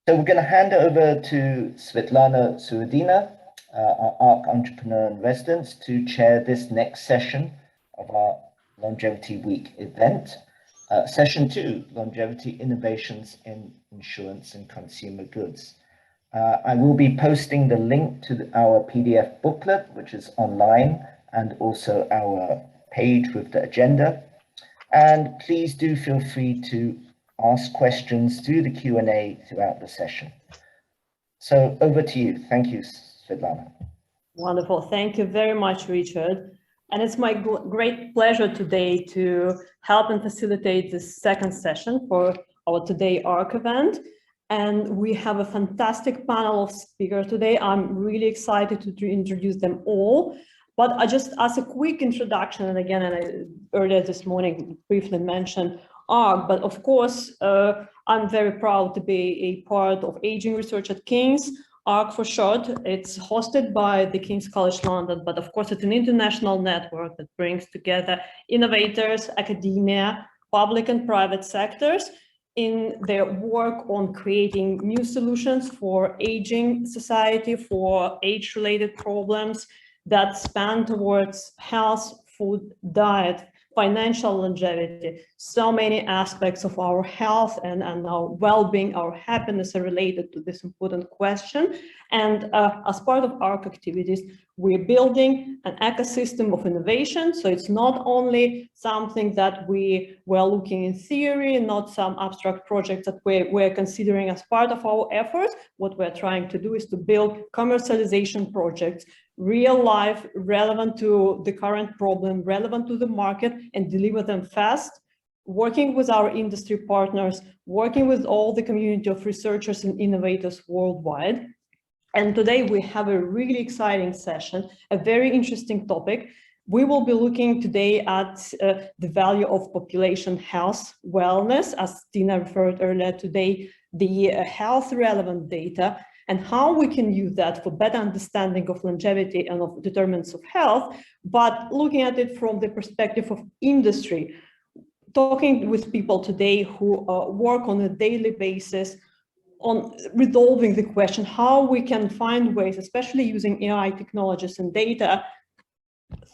So we're going to hand over to Svetlana Surodina, our ARK Entrepreneur in Residence, to chair this next session of our Longevity Week event. Session 2, Longevity Innovations in Insurance and Consumer Goods. I will be posting the link to our PDF booklet, which is online, and also our page with the agenda. And please do feel free to ask questions through the Q&A throughout the session. So over to you. Thank you, Svetlana. Wonderful. Thank you very much, Richard. And it's my great pleasure today to help and facilitate this second session for our Today ARK event. And we have a fantastic panel of speakers today. I'm really excited to introduce them all. But I just, as a quick introduction, and again, earlier this morning briefly mentioned ARK, but of course, I'm very proud to be a part of aging research at King's. ARK for short. It's hosted by the King's College London, but of course, it's an international network that brings together innovators, academia, public and private sectors in their work on creating new solutions for aging society, for age-related problems that span towards health, food, diet, financial longevity. So many aspects of our health and our well-being, our happiness are related to this important question. And as part of ARK activities, we're building an ecosystem of innovation. So it's not only something that we were looking in theory, not some abstract projects that we're considering as part of our efforts. What we're trying to do is to build commercialization projects, real life, relevant to the current problem, relevant to the market, and deliver them fast, working with our industry partners, working with all the community of researchers and innovators worldwide. And today we have a really exciting session, a very interesting topic. We will be looking today at the value of population health wellness, as Tina referred earlier today, the health relevant data, and how we can use that for better understanding of longevity and of determinants of health, but looking at it from the perspective of industry, talking with people today who work on a daily basis on resolving the question how we can find ways, especially using AI technologies and data,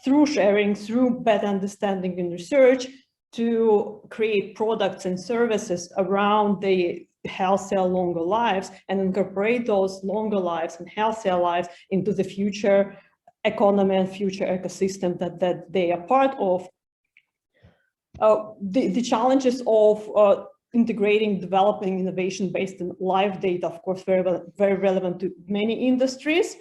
through sharing, through better understanding and research, to create products and services around the healthier, longer lives and incorporate those longer lives and healthier lives into the future economy and future ecosystem that they are part of. The challenges of integrating, developing innovation based on live data, of course, very relevant to many industries.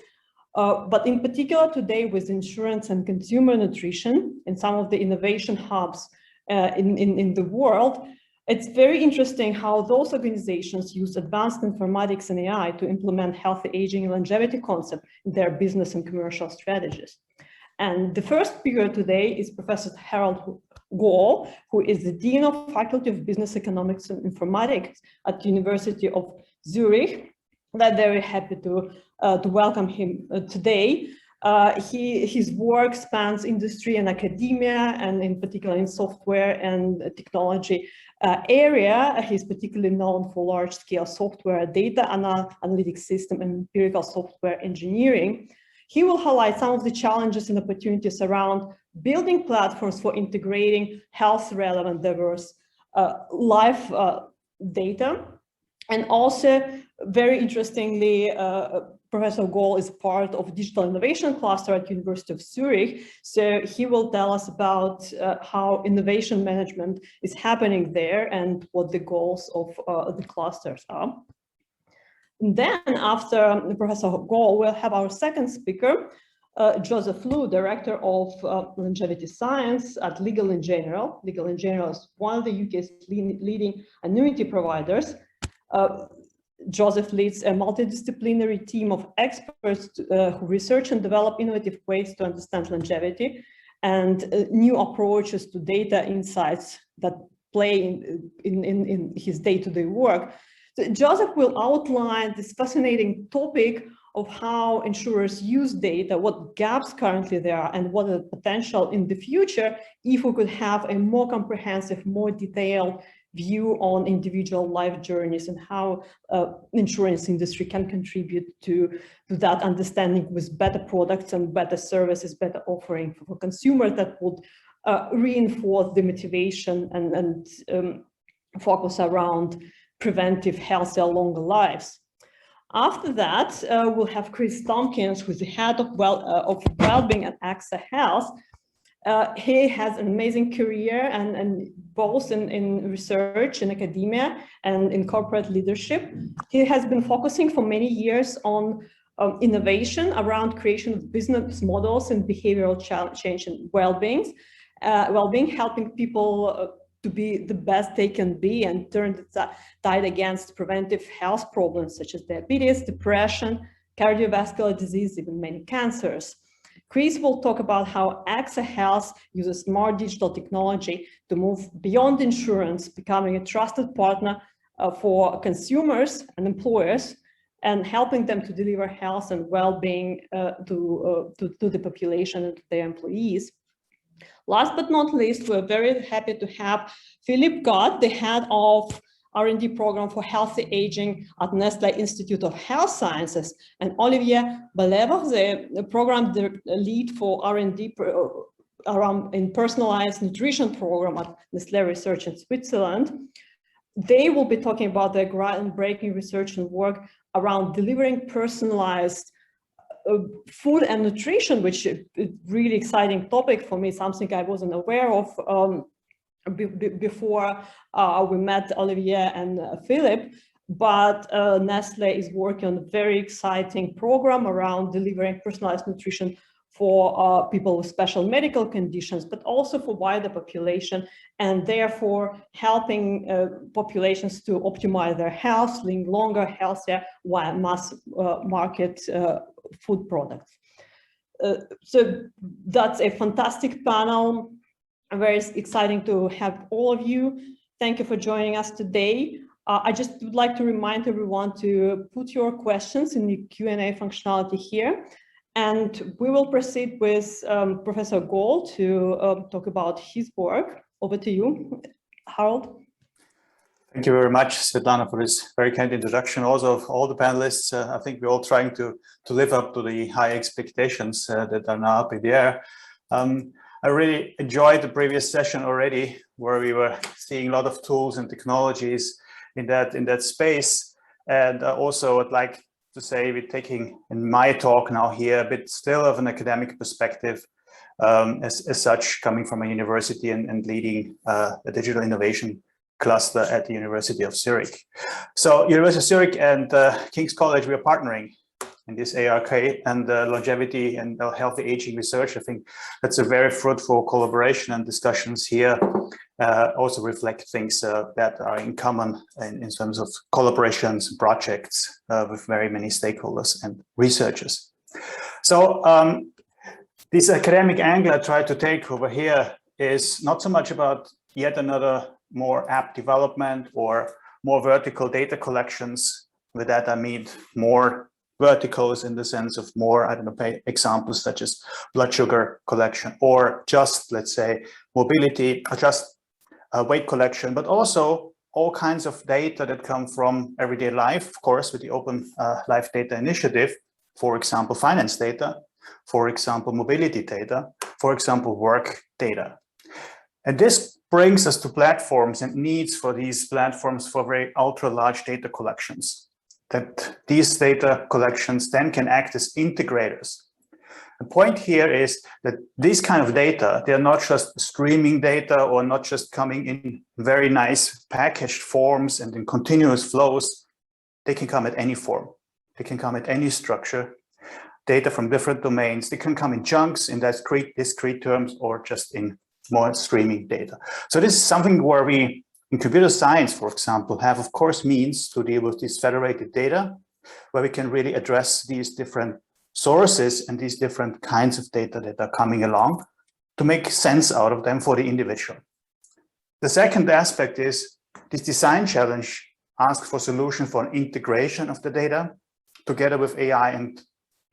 But in particular today with insurance and consumer nutrition and some of the innovation hubs in the world, it's very interesting how those organizations use advanced informatics and AI to implement healthy aging and longevity concept in their business and commercial strategies. And the first speaker today is Professor Harold Gall, who is the Dean of Faculty of Business Economics and Informatics at the University of Zurich. I'm very happy to welcome him today. His work spans industry and academia, and in particular in software and technology area. He's particularly known for large-scale software, data analytics system, and empirical software engineering. He will highlight some of the challenges and opportunities around building platforms for integrating health-relevant, diverse life data. And also, very interestingly, Professor Gall is part of digital innovation cluster at University of Zurich. So he will tell us about how innovation management is happening there and what the goals of the clusters are. And then after Professor Gall, we'll have our second speaker, Joseph Liu, Director of Longevity Science at Legal & General. Legal & General is one of the UK's leading annuity providers. Joseph leads a multidisciplinary team of experts who research and develop innovative ways to understand longevity and new approaches to data insights that play in his day-to-day work. So Joseph will outline this fascinating topic of how insurers use data, what gaps currently there are, and what the potential in the future if we could have a more comprehensive, more detailed view on individual life journeys and how insurance industry can contribute to that understanding with better products and better services, better offering for consumers that would reinforce the motivation and focus around preventive, healthier, longer lives. After that, we'll have Chris Tompkins, who's the head of well-being at AXA Health. He has an amazing career and both in research, in academia, and in corporate leadership. He has been focusing for many years on innovation around creation of business models and behavioral change and well-being, helping people to be the best they can be and turn the tide against preventive health problems such as diabetes, depression, cardiovascular disease, even many cancers. Chris will talk about how AXA Health uses smart digital technology to move beyond insurance, becoming a trusted partner for consumers and employers, and helping them to deliver health and well-being to the population and to their employees. Last but not least, we're very happy to have Philip Gott, the head of R&D program for healthy aging at Nestlé Institute of Health Sciences, and Olivier Balever, the program lead for R&D in personalized nutrition program at Nestlé Research in Switzerland. They will be talking about their groundbreaking research and work around delivering personalized food and nutrition, which is a really exciting topic for me, something I wasn't aware of before we met Olivier and Philip. But Nestlé is working on a very exciting program around delivering personalized nutrition for people with special medical conditions, but also for wider population, and therefore helping populations to optimize their health, living longer, healthier, while mass market food products. So that's a fantastic panel. Very exciting to have all of you. Thank you for joining us today. I just would like to remind everyone to put your questions in the Q&A functionality here. And we will proceed with Professor Gold to talk about his work. Over to you, Harold. Thank you very much, Svetlana, for this very kind introduction. Also, of all the panelists, I think we're all trying to live up to the high expectations that are now up in the air. I really enjoyed the previous session already, where we were seeing a lot of tools and technologies in that space. And also, I'd like to say we're taking in my talk now here a bit still of an academic perspective, as such, coming from a university and leading a digital innovation cluster at the University of Zurich. So University of Zurich and King's College, we are partnering in this ARK and longevity and healthy aging research. I think that's a very fruitful collaboration, and discussions here also reflect things that are in common in terms of collaborations and projects with very many stakeholders and researchers. So this academic angle I try to take over here is not so much about yet another more app development or more vertical data collections. With that, I mean more verticals in the sense of more, I don't know, examples such as blood sugar collection, or just, let's say, mobility, or just weight collection, but also all kinds of data that come from everyday life, of course, with the Open Life Data Initiative, for example, finance data, for example, mobility data, for example, work data. And this brings us to platforms and needs for these platforms for very ultra large data collections, that these data collections then can act as integrators. The point here is that these kind of data, they are not just streaming data or not just coming in very nice packaged forms and in continuous flows. They can come at any form. They can come at any structure. Data from different domains. They can come in chunks in discrete terms, or just in more streaming data. So this is something where we, in computer science, for example, have, of course, means to deal with this federated data, where we can really address these different sources and these different kinds of data that are coming along to make sense out of them for the individual. The second aspect is this design challenge asks for solution for an integration of the data together with AI and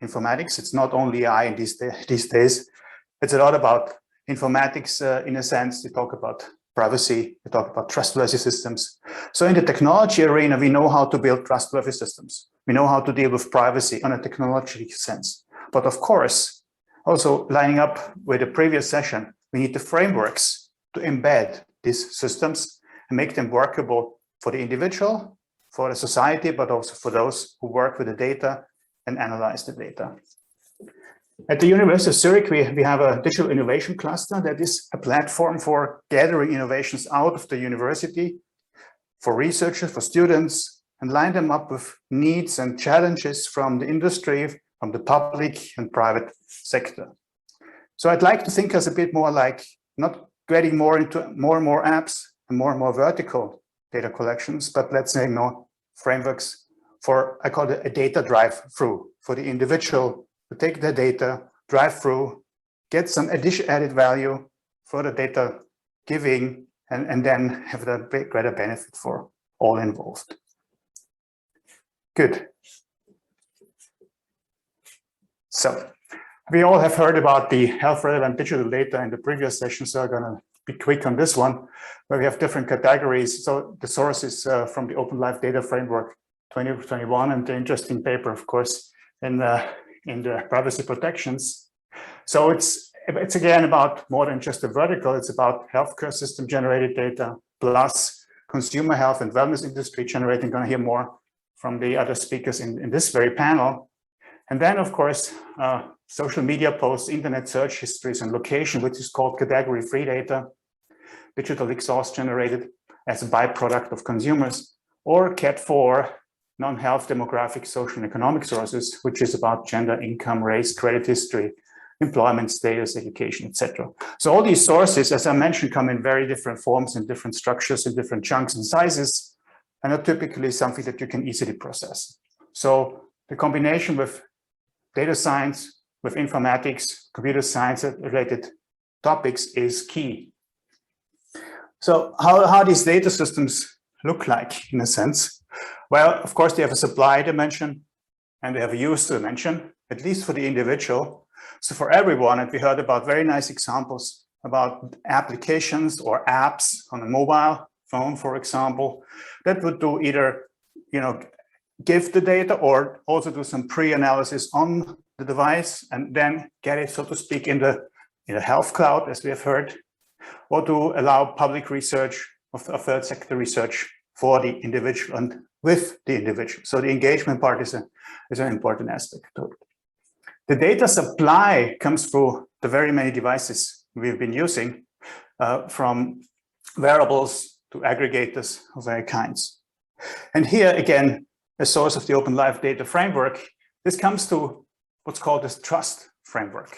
informatics. It's not only AI in these days. It's a lot about informatics in a sense. We talk about privacy, we talk about trustworthy systems. So in the technology arena, we know how to build trustworthy systems. We know how to deal with privacy on a technological sense. But of course, also lining up with the previous session, we need the frameworks to embed these systems and make them workable for the individual, for the society, but also for those who work with the data and analyze the data. At the University of Zurich, we have a digital innovation cluster that is a platform for gathering innovations out of the university, for researchers, for students, and line them up with needs and challenges from the industry, from the public and private sector. So I'd like to think as a bit more like not getting more into more and more apps and more vertical data collections, but let's say more frameworks for, I call it a data drive-through for the individual to take the data, drive through, get some additional added value for the data giving, and then have the greater benefit for all involved. Good. So we all have heard about the health relevant digital data in the previous session, so I'm gonna be quick on this one, where we have different categories. So the source is from the Open Life Data Framework 2021, and the interesting paper, of course, in the privacy protections. So it's again about more than just a vertical, it's about healthcare system generated data plus consumer health and wellness industry generating. Gonna hear more from the other speakers in this very panel. And then of course, social media posts, internet search histories and location, which is called category free data, digital exhaust generated as a byproduct of consumers, or CAT4, non-health demographic, social and economic sources, which is about gender, income, race, credit history, employment status, education, etc. So all these sources, as I mentioned, come in very different forms and different structures and different chunks and sizes, and are typically something that you can easily process. So the combination with data science, with informatics, computer science related topics is key. So how these data systems look like in a sense? Well, of course, they have a supply dimension and they have a use dimension, at least for the individual. So for everyone, and we heard about very nice examples about applications or apps on a mobile phone, for example, that would do either, give the data or also do some pre-analysis on the device and then get it, so to speak, in the health cloud, as we have heard, or to allow public research or third sector research for the individual and with the individual. So the engagement part is an important aspect to it. The data supply comes through the very many devices we've been using, from wearables to aggregators of very kinds. And here again, a source of the Open Life Data Framework, this comes to what's called this trust framework.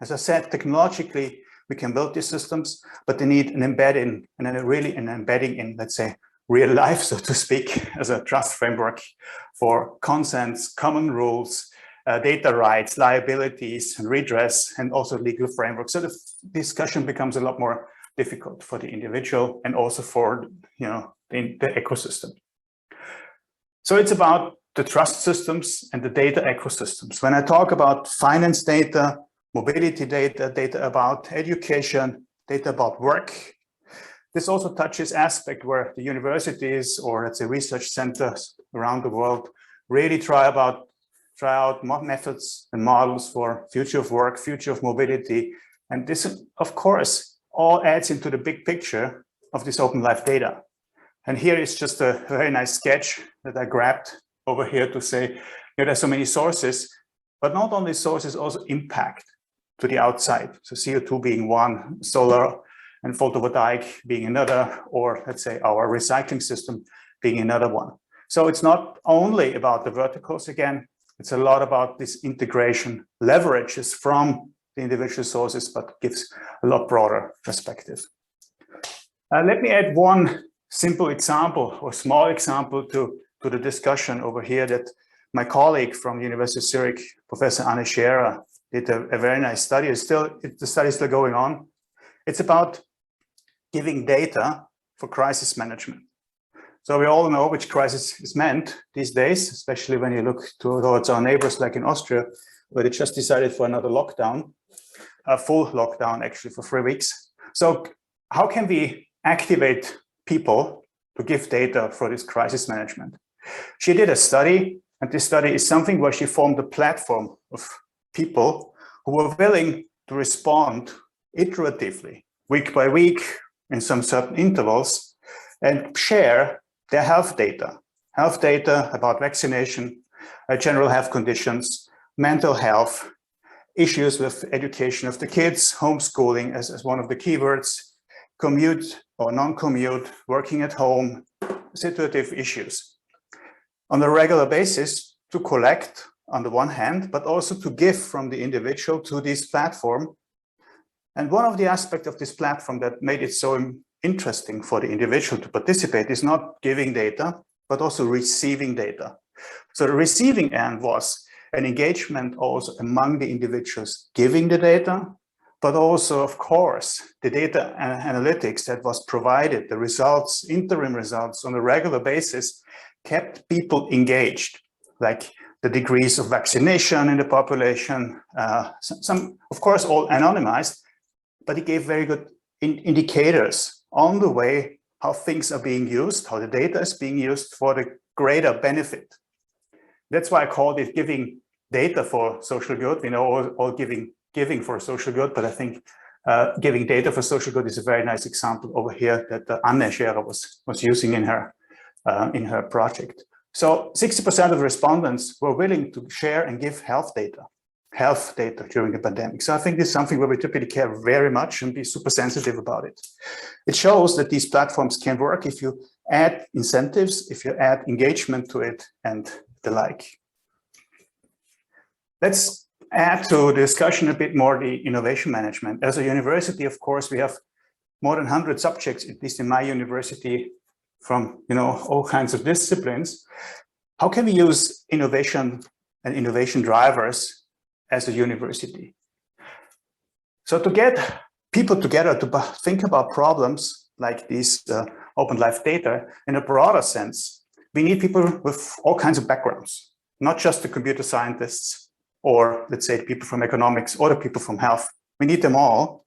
As I said, technologically, we can build these systems, but they need an embedding, and then really an embedding in, let's say, real life, so to speak, as a trust framework for consents, common rules, data rights, liabilities, and redress, and also legal framework. So the discussion becomes a lot more difficult for the individual and also for the ecosystem. So it's about the trust systems and the data ecosystems. When I talk about finance data, mobility data, data about education, data about work, this also touches aspect where the universities or let's say research centers around the world really try out methods and models for future of work, future of mobility. And this, of course, all adds into the big picture of this open life data. And here is just a very nice sketch that I grabbed over here to say, there's so many sources, but not only sources, also impact to the outside. So CO2 being one, solar and photovoltaic being another, or let's say our recycling system being another one. So it's not only about the verticals again, it's a lot about this integration leverages from the individual sources, but gives a lot broader perspective. Let me add one simple example or small example to the discussion over here that my colleague from the University of Zurich, Professor Anne Scherer, did a very nice study. The study is still going on. It's about giving data for crisis management. So we all know which crisis is meant these days, especially when you look towards our neighbors like in Austria, where they just decided for another lockdown, a full lockdown actually for 3 weeks. So how can we activate people to give data for this crisis management. She did a study, and this study is something where she formed a platform of people who were willing to respond iteratively, week by week, in some certain intervals, and share their health data about vaccination, general health conditions, mental health, issues with education of the kids, homeschooling as one of the keywords, commute or non-commute, working at home, situative issues. On a regular basis to collect on the one hand, but also to give from the individual to this platform. And one of the aspects of this platform that made it so interesting for the individual to participate is not giving data, but also receiving data. So the receiving end was an engagement also among the individuals giving the data, but also, of course, the data analytics that was provided, the results, interim results on a regular basis, kept people engaged, like the degrees of vaccination in the population, some, of course, all anonymized, but it gave very good indicators on the way how things are being used, how the data is being used for the greater benefit. That's why I called it giving data for social good. You know, all giving for social good, but I think giving data for social good is a very nice example over here that Anne Scherer was using in her project. So 60% of respondents were willing to share and give health data during the pandemic. So I think this is something where we typically care very much and be super sensitive about it. It shows that these platforms can work if you add incentives, if you add engagement to it and the like. Let's add to the discussion a bit more the innovation management. As a university, of course, we have more than 100 subjects, at least in my university, from all kinds of disciplines. How can we use innovation and innovation drivers as a university? So to get people together to think about problems like these open life data in a broader sense, we need people with all kinds of backgrounds, not just the computer scientists or let's say the people from economics or the people from health. We need them all.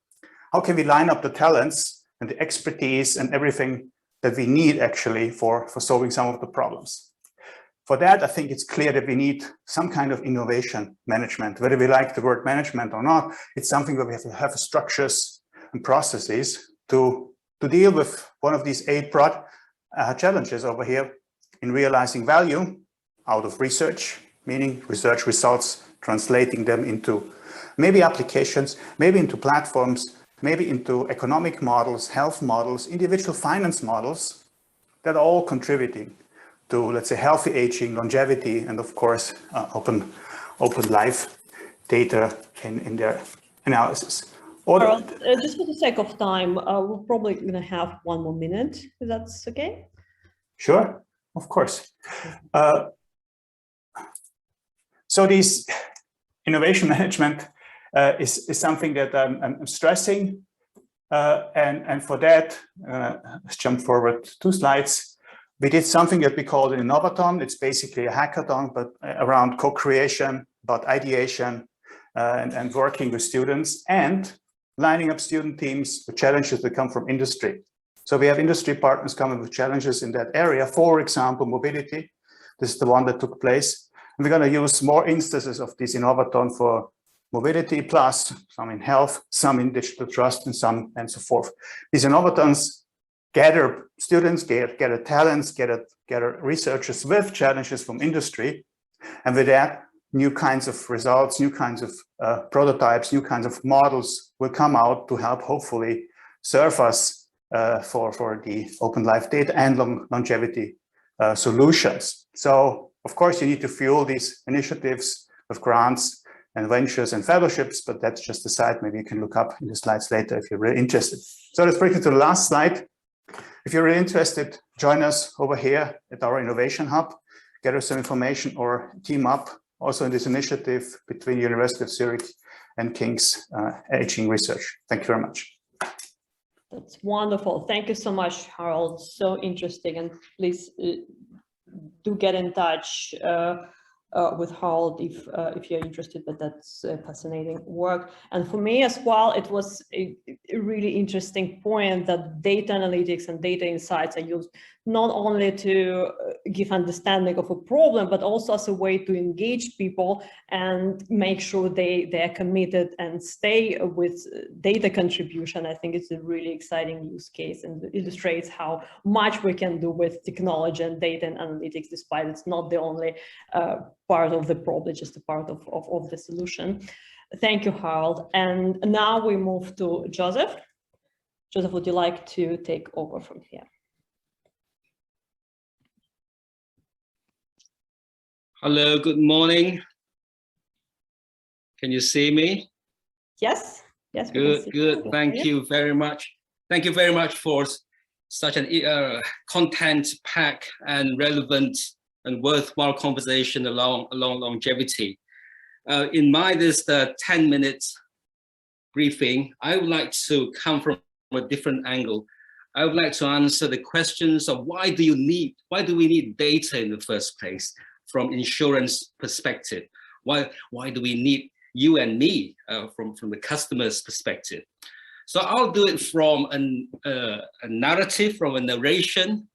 How can we line up the talents and the expertise and everything that we need actually for solving some of the problems? For that, I think it's clear that we need some kind of innovation management. Whether we like the word management or not, it's something where we have to have structures and processes to deal with one of these 8 broad challenges over here in realizing value out of research, meaning research results, translating them into maybe applications, maybe into platforms, maybe into economic models, health models, individual finance models that are all contributing to, let's say, healthy aging, longevity, and of course, open life data in their analysis. Harold, just for the sake of time, we're probably going to have 1 more minute, if that's okay? Sure, of course. So this innovation management is something that I'm stressing. And for that, let's jump forward 2 slides. We did something that we called an innovathon. It's basically a hackathon, but around co-creation, about ideation, and working with students and lining up student teams with challenges that come from industry. So we have industry partners coming with challenges in that area. For example, mobility. This is the one that took place. And we're going to use more instances of this innovathon for mobility, plus some in health, some in digital trust, and some and so forth. These innovathons gather students, gather talents, gather researchers with challenges from industry. And with that, new kinds of results, new kinds of prototypes, new kinds of models will come out to help hopefully serve us for the open life data and longevity solutions. So, of course, you need to fuel these initiatives with grants and ventures and fellowships, but that's just a side. Maybe you can look up in the slides later if you're really interested. So let's bring it to the last slide. If you're really interested, join us over here at our Innovation Hub, gather some information or team up also in this initiative between University of Zurich and King's Aging Research. Thank you very much. That's wonderful. Thank you so much, Harold. So interesting. And please do get in touch with Harold if you're interested, but that's fascinating work. And for me as well, it was a really interesting point that data analytics and data insights are used not only to give understanding of a problem, but also as a way to engage people and make sure they're committed and stay with data contribution. I think it's a really exciting use case and illustrates how much we can do with technology and data and analytics, despite it's not the only part of the problem, just a part of the solution. Thank you, Harold. And now we move to Joseph. Joseph, would you like to take over from here? Hello, good morning. Can you see me? Yes. Yes. Good, good. Thank you very much. Thank you very much for such an content-packed and relevant and worthwhile conversation along longevity. In this 10-minute briefing, I would like to come from a different angle. I would like to answer the questions of why do we need data in the first place from insurance perspective? Why do we need you and me from the customer's perspective? So I'll do it from a narrative, from a narration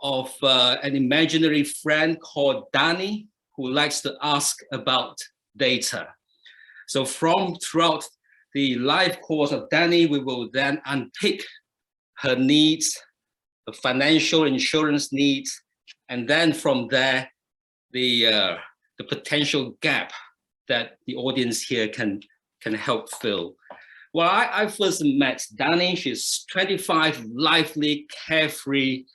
of an imaginary friend called Danny, who likes to ask about data. So throughout the life course of Danny, we will then unpick her needs, the financial insurance needs, and then from there, the potential gap that the audience here can help fill. Well, I first met Danny. She's 25, lively, carefree,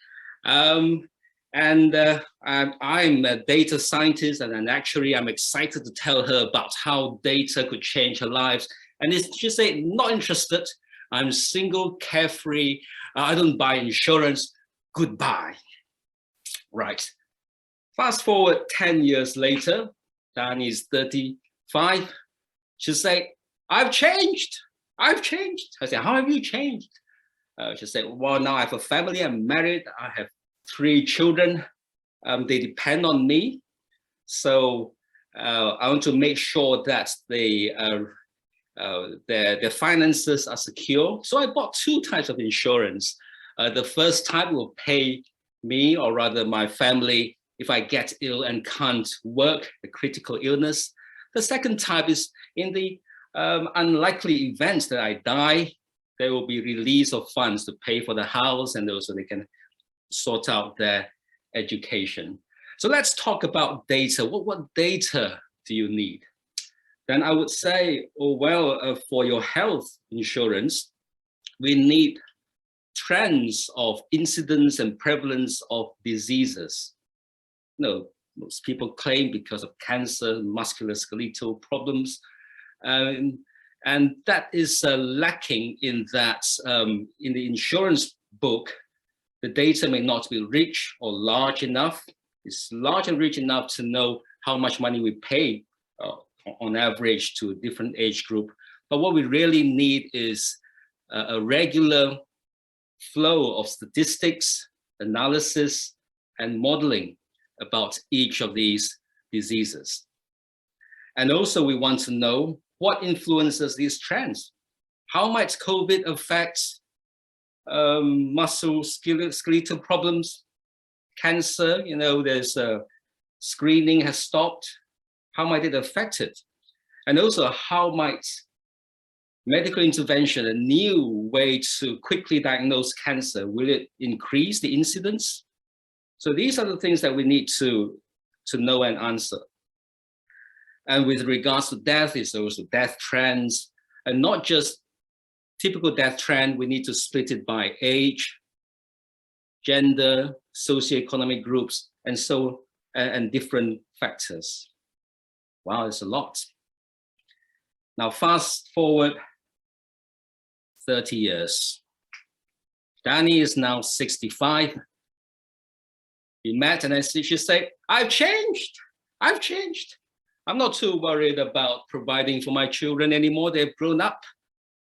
and I'm a data scientist, and actually I'm excited to tell her about how data could change her lives. And she said, not interested. I'm single, carefree. I don't buy insurance. Goodbye. Right. Fast forward 10 years later, Danny is 35. She said, I've changed. I've changed. I said, how have you changed? She said, well, now I have a family. I'm married. I have 3 children. They depend on me. So I want to make sure that their finances are secure. So I bought 2 types of insurance. The first type will pay me, or rather my family, if I get ill and can't work, the critical illness. The second type is in the unlikely events that I die, there will be release of funds to pay for the house, and also they can sort out their education. So let's talk about data. What data do you need? Then I would say, oh, well, for your health insurance, we need trends of incidence and prevalence of diseases. Most people claim because of cancer, musculoskeletal problems, and that is lacking in that in the insurance book, the data may not be rich or large enough. It's large and rich enough to know how much money we pay on average to a different age group. But what we really need is a regular flow of statistics, analysis, and modeling about each of these diseases. And also we want to know what influences these trends. How might COVID affect musculoskeletal problems, cancer? There's screening has stopped. How might it affect it? And also how might medical intervention, a new way to quickly diagnose cancer, will it increase the incidence? So these are the things that we need to know and answer. And with regards to death, it's also death trends, and not just typical death trend. We need to split it by age, gender, socioeconomic groups, and different factors. Wow, it's a lot. Now fast forward 30 years. Danny is now 65. We met and she said, I've changed. I'm not too worried about providing for my children anymore. They've grown up.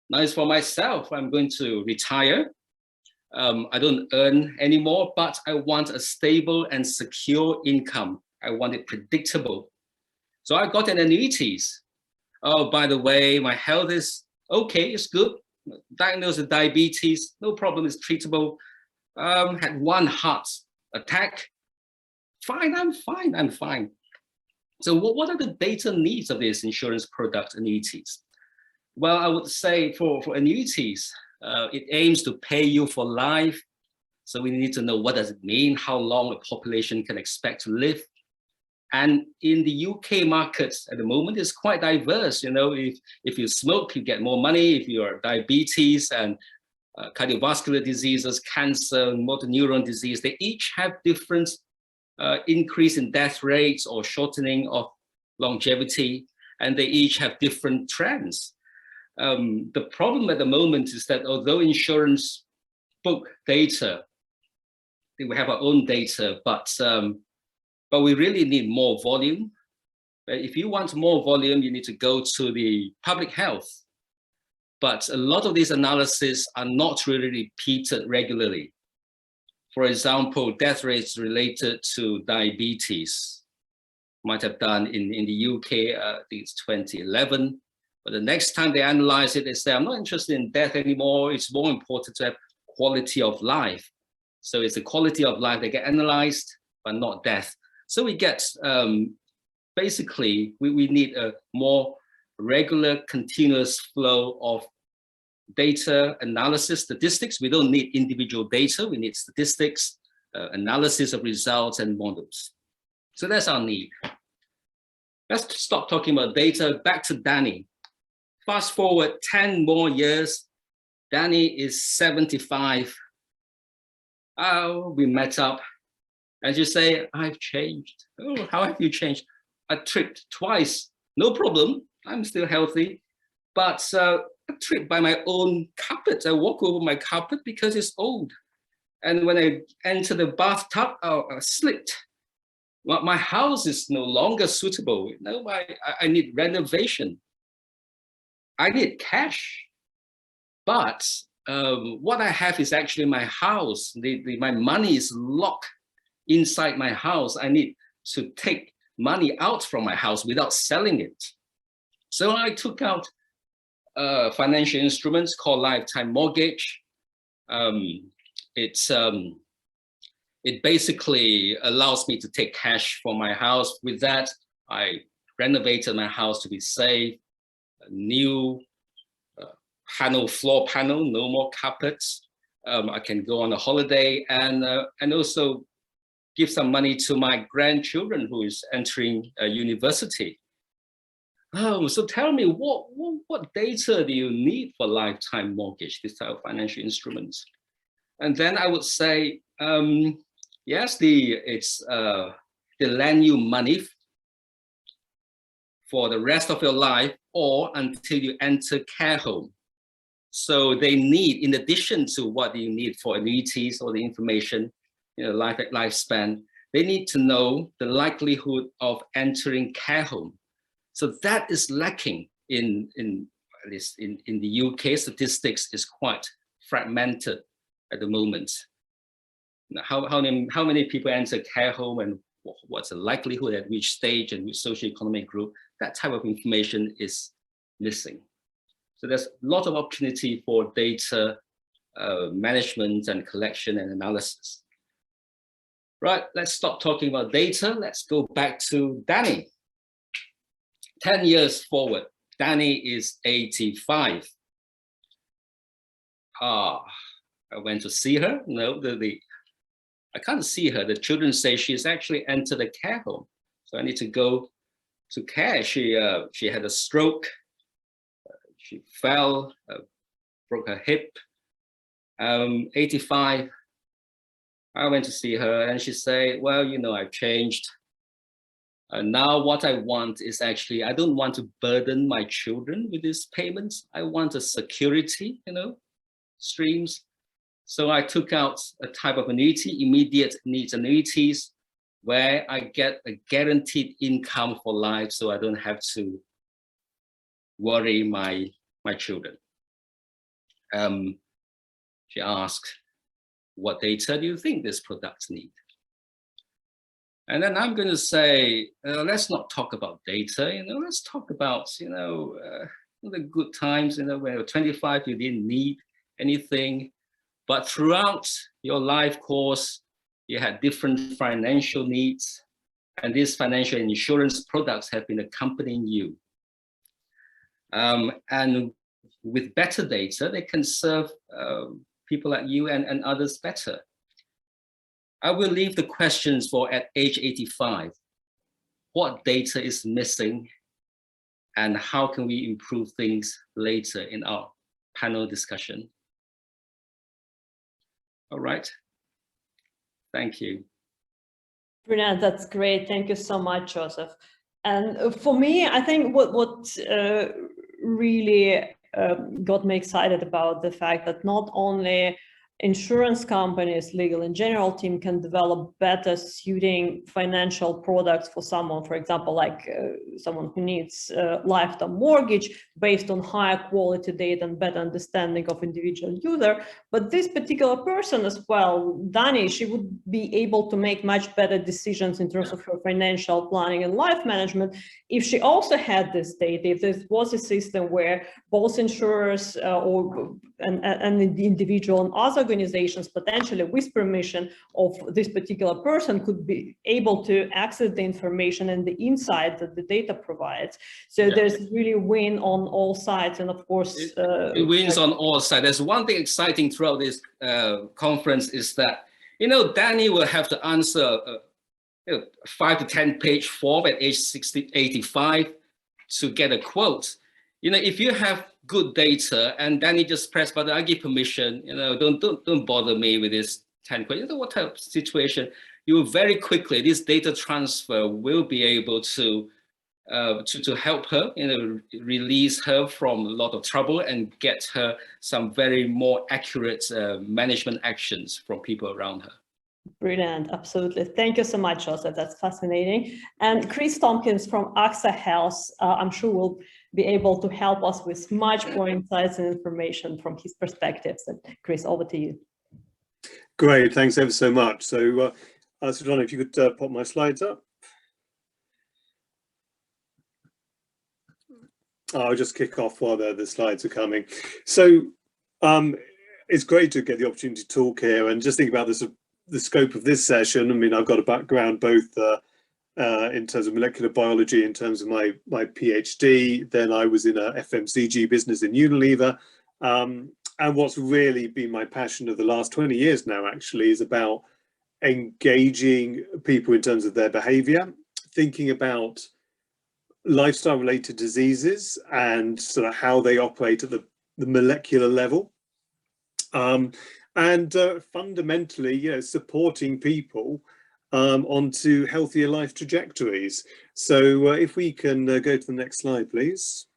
Now it's for myself. I'm going to retire. I don't earn anymore, but I want a stable and secure income. I want it predictable. So I got an annuities. Oh, by the way, my health is okay, it's good. Diagnosed with diabetes, no problem, it's treatable. Had one heart attack. Fine, I'm fine, I'm fine. So what are the data needs of this insurance product, annuities? Well, I would say for annuities, it aims to pay you for life. So we need to know what does it mean, how long a population can expect to live. And in the UK markets at the moment, it's quite diverse. You know, if you smoke, you get more money. If you are diabetes and cardiovascular diseases, cancer, motor neuron disease, they each have different increase in death rates or shortening of longevity, and they each have different trends. The problem at the moment is that although insurance book data, we have our own data, but we really need more volume. If you want more volume, you need to go to the public health. But a lot of these analyses are not really repeated regularly. For example, death rates related to diabetes might have done in the UK, I think it's 2011. But the next time they analyze it, they say, I'm not interested in death anymore. It's more important to have quality of life. So it's the quality of life that get analyzed, but not death. So we get, basically, we need a more regular, continuous flow of data analysis, statistics. We don't need individual data. We need statistics, analysis of results and models. So that's our need. Let's stop talking about data. Back to Danny. Fast forward 10 more years. Danny is 75. Oh, we met up. And you say, I've changed. Oh, how have you changed? I tripped twice. No problem. I'm still healthy. But I tripped by my own carpet. I walk over my carpet because it's old. And when I enter the bathtub, I slipped. Well, my house is no longer suitable. You know, I need renovation. I need cash. But what I have is actually my house. My money is locked inside my house. I need to take money out from my house without selling it. So I took out financial instruments called lifetime mortgage. It basically allows me to take cash from my house. With that, I renovated my house to be safe, a new floor panel, no more carpets. I can go on a holiday and also give some money to my grandchildren who is entering university. Oh, so tell me, what data do you need for lifetime mortgage, this type of financial instruments? And then I would say, yes, they lend you money for the rest of your life or until you enter care home. So they need, in addition to what you need for annuities or the information, you know, lifespan, they need to know the likelihood of entering care home. So that is lacking in at least in the UK. Statistics is quite fragmented at the moment. Now, how many people enter care home and what's the likelihood at which stage and which socioeconomic group? That type of information is missing. So there's a lot of opportunity for data management and collection and analysis. Right, let's stop talking about data. Let's go back to Danny. 10 years forward, Danny is 85. I went to see her. No, I can't see her. The children say she's actually entered a care home. So I need to go to care. She had a stroke. She fell, broke her hip. 85. I went to see her and she said, well, you know, I've changed. Now what I want is actually, I don't want to burden my children with these payments. I want a security, you know, streams. So I took out a type of annuity, immediate needs annuities, where I get a guaranteed income for life so I don't have to worry my children. She asked, what data do you think this product need? And then I'm going to say, let's not talk about data, let's talk about, the good times, when you were 25, you didn't need anything. But throughout your life course, you had different financial needs, and these financial insurance products have been accompanying you. And with better data, they can serve people like you and others better. I will leave the questions for at age 85. What data is missing, and how can we improve things later in our panel discussion? All right. Thank you. Brilliant, that's great. Thank you so much, Joseph. And for me, I think what really got me excited about the fact that not only insurance companies, legal and general team can develop better suiting financial products for someone, for example, like someone who needs a lifetime mortgage based on higher quality data and better understanding of individual user. But this particular person as well, Dani, she would be able to make much better decisions in terms of her financial planning and life management if she also had this data, if there was a system where both insurers and the individual and other organizations, potentially with permission of this particular person, could be able to access the information and the insight that the data provides. So there's really win on all sides, and of course it wins on all sides. There's one thing exciting throughout this conference is that Dani will have to answer a 5 to 10 page form at age 85 to get a quote. If you have good data and then you just press button, I give permission, don't bother me with this 10 questions. What type of situation, you will very quickly, this data transfer will be able to help her, release her from a lot of trouble and get her some very more accurate management actions from people around her. Brilliant, absolutely. Thank you so much, Joseph. That's fascinating. And Chris Tompkins from AXA Health, I'm sure will be able to help us with much more insights and information from his perspectives. And Chris, over to you. Great, thanks ever so much. So, Svetlana, if you could pop my slides up. I'll just kick off while the slides are coming. So, it's great to get the opportunity to talk here and just think about the scope of this session. I mean, I've got a background both in terms of molecular biology, in terms of my PhD. Then I was in a FMCG business in Unilever. And what's really been my passion of the last 20 years now, actually, is about engaging people in terms of their behavior, thinking about lifestyle-related diseases and sort of how they operate at the molecular level. And fundamentally, supporting people onto healthier life trajectories. So if we can go to the next slide, please.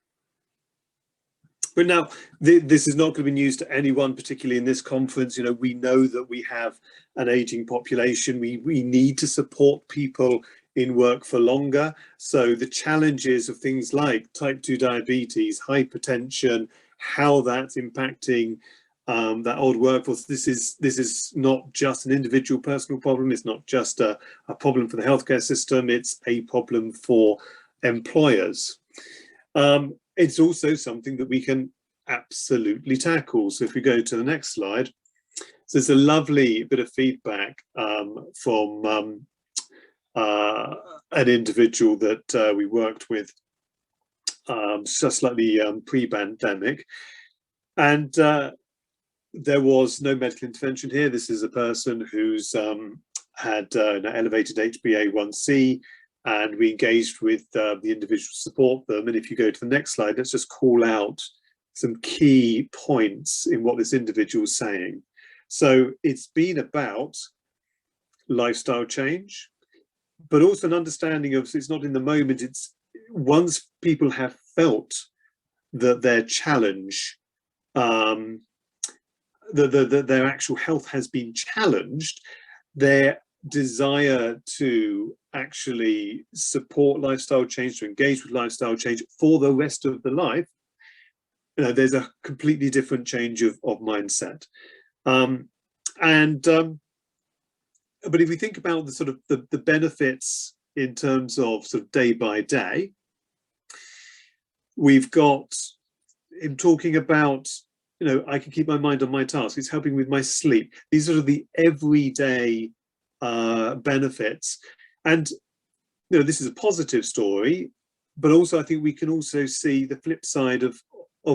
But now, this is not going to be news to anyone, particularly in this conference. We know that we have an aging population. We need to support people in work for longer. So the challenges of things like type 2 diabetes, hypertension, how that's impacting that old workforce. This is not just an individual personal problem. It's not just a problem for the healthcare system. It's a problem for employers. It's also something that we can absolutely tackle. So if we go to the next slide, so there's a lovely bit of feedback from an individual that we worked with just slightly pre-pandemic, and there was no medical intervention here. This is a person who's had an elevated HbA1c, and we engaged with the individual to support them. And if you go to the next slide, let's just call out some key points in what this individual is saying. So it's been about lifestyle change, but also an understanding of, it's not in the moment, it's once people have felt that their challenge, their actual health has been challenged, their desire to actually support lifestyle change, to engage with lifestyle change for the rest of the life, there's a completely different change of mindset. but if we think about the sort of the benefits in terms of sort of day by day, we've got him talking about, you know, I can keep my mind on my task. It's helping with my sleep. These are the everyday benefits. And, you know, this is a positive story, but also I think we can also see the flip side of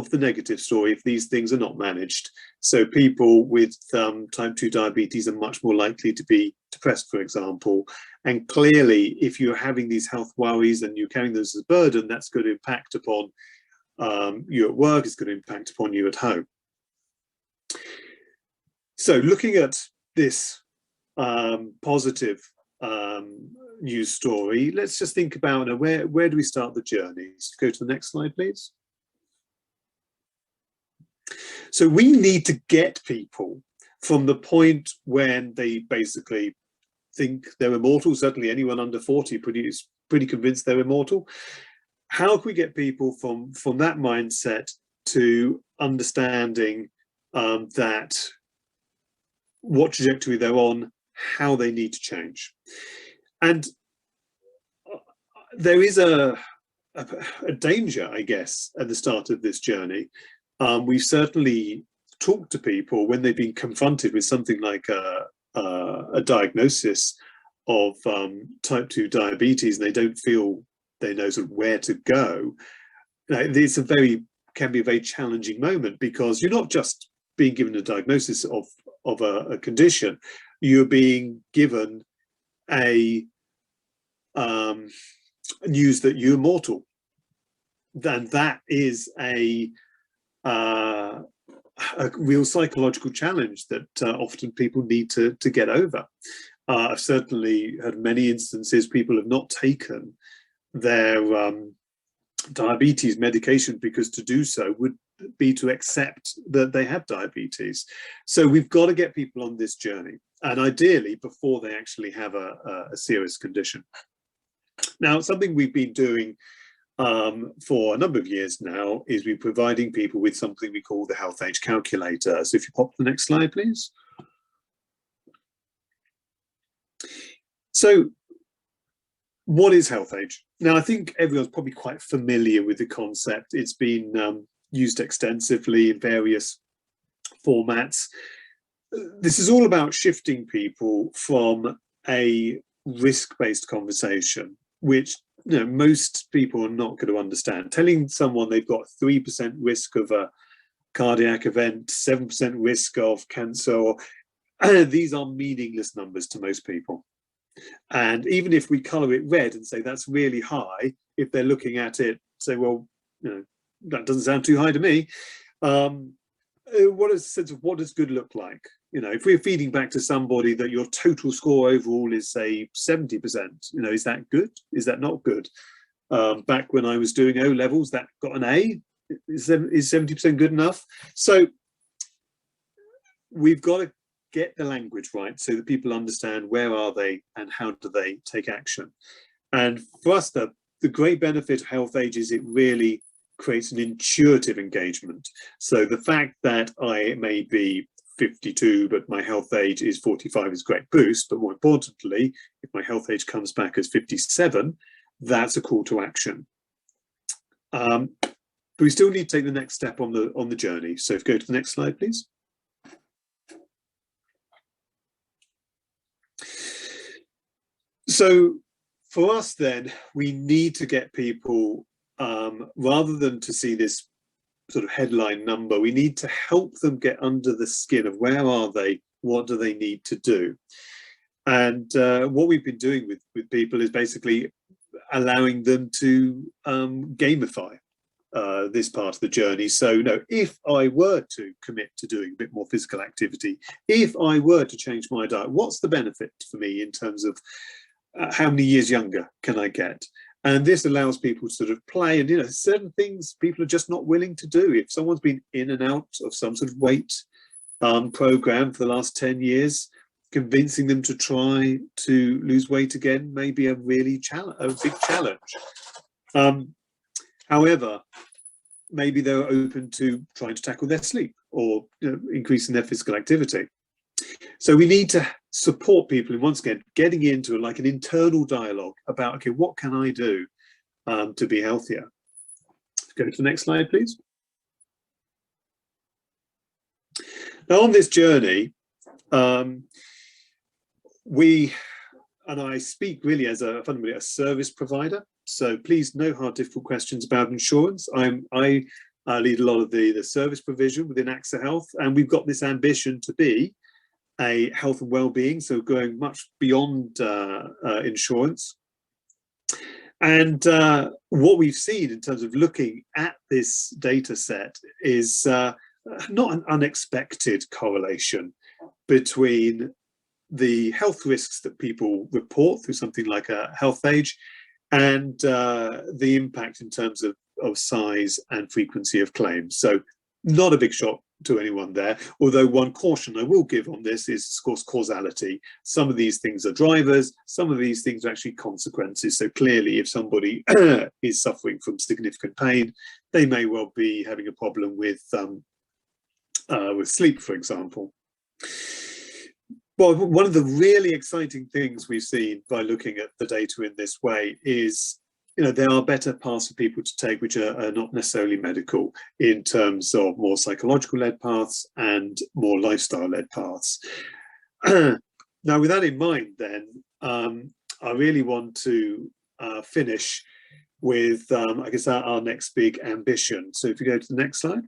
the negative story if these things are not managed. So people with type 2 diabetes are much more likely to be depressed, for example. And clearly, if you're having these health worries and you're carrying those as a burden, that's going to impact upon you at work, it's going to impact upon you at home. So looking at this positive news story, let's just think about where do we start the journey? Go to the next slide, please. So we need to get people from the point when they basically think they're immortal. Certainly anyone under 40 is pretty convinced they're immortal. How can we get people from that mindset to understanding that what trajectory they're on, how they need to change? And there is a danger, I guess, at the start of this journey. We've certainly talked to people when they've been confronted with something like a diagnosis of type 2 diabetes, and they don't feel they know sort of where to go. It's can be a very challenging moment, because you're not just being given a diagnosis of a condition, you're being given a news that you're mortal. Then that is a real psychological challenge that often people need to get over. I've certainly had many instances people have not taken their diabetes medication because to do so would be to accept that they have diabetes. So we've got to get people on this journey, and ideally before they actually have a serious condition. Now, something we've been doing for a number of years now is we're providing people with something we call the health age calculator. So if you pop to the next slide, please. So what is health age? Now, I think everyone's probably quite familiar with the concept. It's been used extensively in various formats. This is all about shifting people from a risk-based conversation, which most people are not going to understand. Telling someone they've got 3% risk of a cardiac event, 7% risk of cancer, these are meaningless numbers to most people. And even if we colour it red and say that's really high, if they're looking at it, say, well, that doesn't sound too high to me. What is the sense of what does good look like? If we're feeding back to somebody that your total score overall is, say, 70%, is that good? Is that not good? Back when I was doing O levels, that got an A. Is 70% good enough? So we've got to get the language right so that people understand where are they and how do they take action. And for us, the great benefit of health age is it really creates an intuitive engagement. So the fact that I may be 52 but my health age is 45 is a great boost, but more importantly, if my health age comes back as 57, that's a call to action. But we still need to take the next step on the journey. So if you go to the next slide, please. So for us then, we need to get people, rather than to see this sort of headline number, we need to help them get under the skin of where are they, what do they need to do. And what we've been doing with people is basically allowing them to gamify this part of the journey. So if I were to commit to doing a bit more physical activity, if I were to change my diet, what's the benefit for me in terms of how many years younger can I get? And this allows people to sort of play, and certain things people are just not willing to do. If someone's been in and out of some sort of weight program for the last 10 years, convincing them to try to lose weight again may be a big challenge. However, maybe they're open to trying to tackle their sleep or increasing their physical activity. So we need to support people, and once again, getting into like an internal dialogue about, okay, what can I do to be healthier? Go to the next slide, please. Now, on this journey, I speak really as fundamentally a service provider. So please, no hard, difficult questions about insurance. I lead a lot of the service provision within AXA Health, and we've got this ambition to be a health and well-being, so going much beyond insurance. And what we've seen in terms of looking at this data set is not an unexpected correlation between the health risks that people report through something like a health age and the impact in terms of size and frequency of claims. So not a big shock to anyone there, although one caution I will give on this is, of course, causality. Some of these things are drivers, some of these things are actually consequences. So clearly, if somebody is suffering from significant pain, they may well be having a problem with sleep, for example. Well, one of the really exciting things we've seen by looking at the data in this way is, there are better paths for people to take which are not necessarily medical, in terms of more psychological-led paths and more lifestyle-led paths. Now, with that in mind, then, I really want to finish with, I guess, our next big ambition. So if you go to the next slide.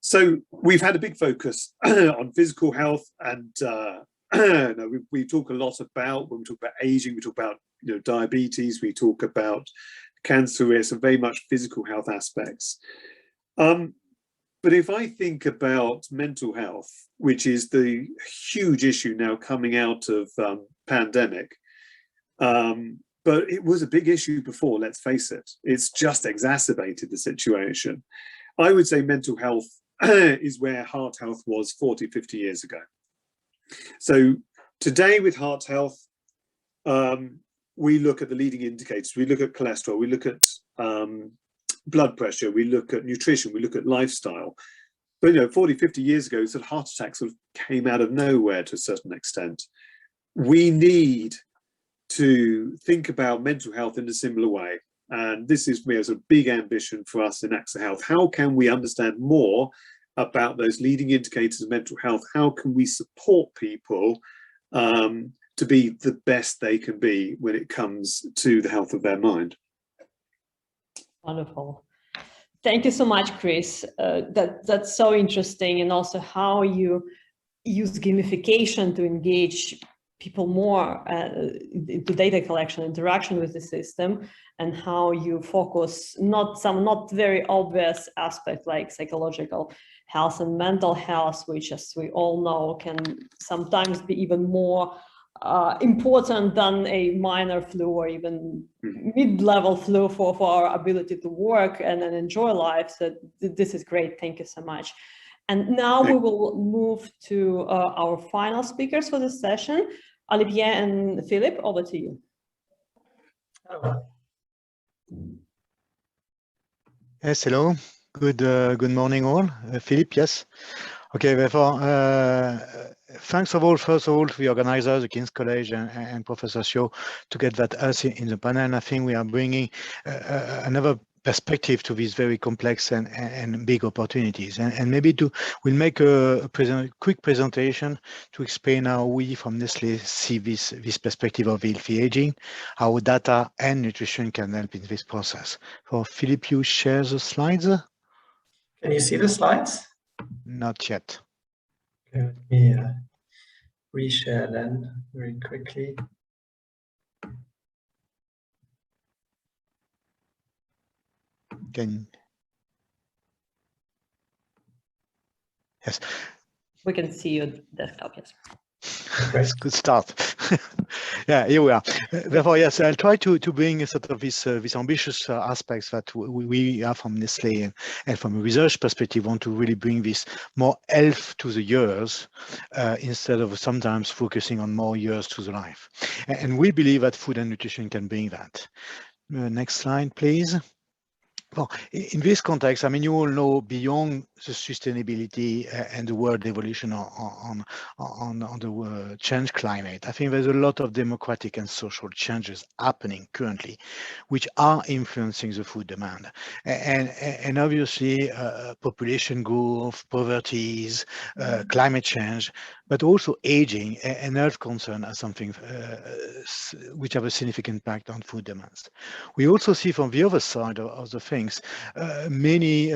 So we've had a big focus on physical health, and we talk a lot about, when we talk about aging, we talk about diabetes, we talk about cancer risk, and very much physical health aspects. But if I think about mental health, which is the huge issue now coming out of pandemic, but it was a big issue before, let's face it. It's just exacerbated the situation. I would say mental health is where heart health was 40, 50 years ago. So today with heart health, we look at the leading indicators. We look at cholesterol, we look at blood pressure, we look at nutrition, we look at lifestyle. But 40, 50 years ago, sort of heart attacks sort of came out of nowhere to a certain extent. We need to think about mental health in a similar way. And this is a big ambition for us in AXA Health. How can we understand more about those leading indicators of mental health? How can we support people to be the best they can be when it comes to the health of their mind? Wonderful. Thank you so much, Chris. That's so interesting, and also how you use gamification to engage people more into data collection, interaction with the system, and how you focus not very obvious aspects like psychological health and mental health, which, as we all know, can sometimes be even more important than a minor flu or even mid-level flu for our ability to work and enjoy life. So this is great. Thank you so much. And now we will move to our final speakers for this session. Olivier and Philip, over to you. Yes, hello. Good morning, all. Philip, yes. Okay, therefore, thanks first of all, to the organizers, the King's College and Professor Sio, to get us in the panel. And I think we are bringing another perspective to these very complex and big opportunities. And maybe we'll make a quick presentation to explain how we from Nestlé see this perspective of healthy aging, how data and nutrition can help in this process. So Philip, you share the slides? Can you see the slides? Not yet. Okay, let me reshare then very quickly. Yes. We can see your desktop, yes. That's a good start. Yeah, here we are. Therefore, yes, I'll try to bring sort of these ambitious aspects that we are from Nestlé and from a research perspective want to really bring this more health to the years instead of sometimes focusing on more years to the life. And we believe that food and nutrition can bring that. Next slide, please. Well, in this context, I mean, you all know beyond the sustainability and the world evolution on the change climate, I think there's a lot of democratic and social changes happening currently, which are influencing the food demand. And obviously, population growth, poverties, climate change, but also aging and health concern are something which have a significant impact on food demands. We also see from the other side of the things, many